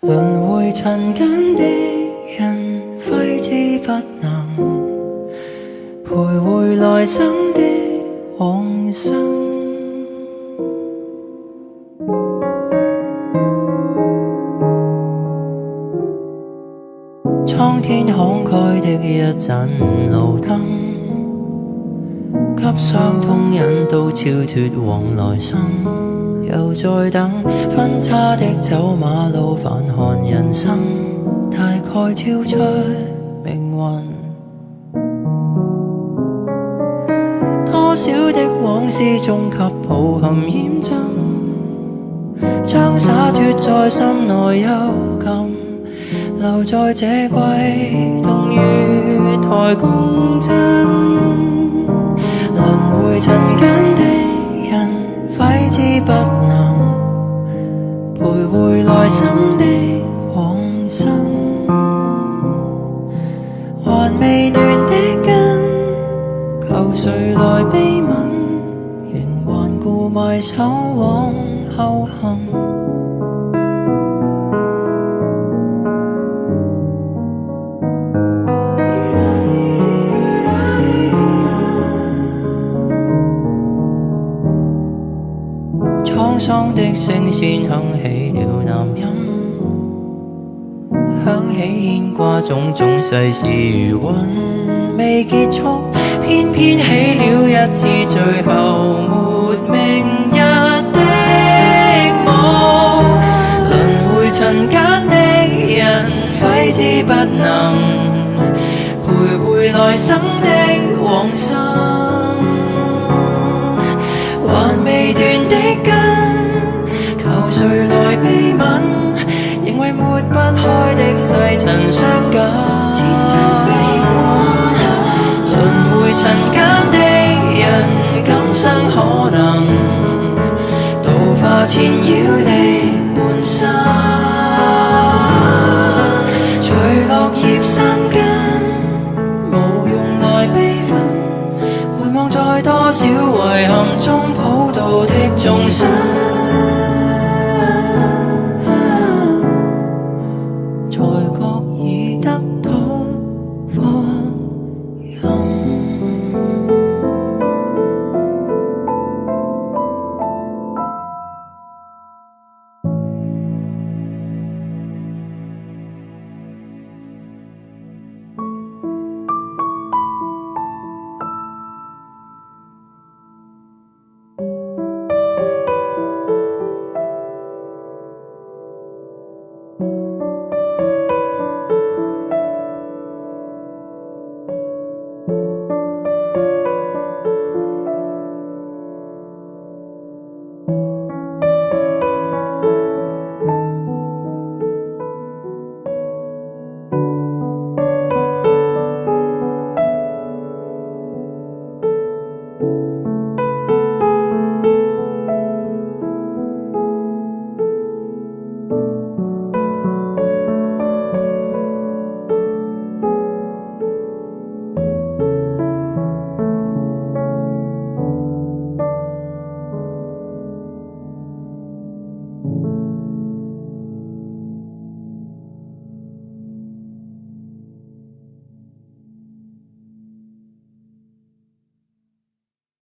輪迴塵間的人，揮之不能徘徊來生的往生。蒼天慷慨的一盞路燈，給傷痛引導超脫往來生。又在等分岔的走馬路，繁寒人生大概超出命運。多少的往事終給抱憾驗證，將灑脫在心內幽禁，留在這季冬雨台共振。輪迴塵間的人，揮之不能徘徊來生的往生。還未斷的根，求誰來悲憫，仍頑固埋首往後行。滄桑的聲線響起了南音，響起牽掛種種世事如雲未結束，偏偏起了一次最後沒明日的夢。輪迴塵間的人，揮之不能徘徊來生的往生。還未斷的根，求誰來悲憫，仍為抹不開的世塵相隔。輪迴塵間的人，今生可能度化纏繞的半生。隨落葉生根，無用來悲憤，回望在多少遺憾中普渡的眾生。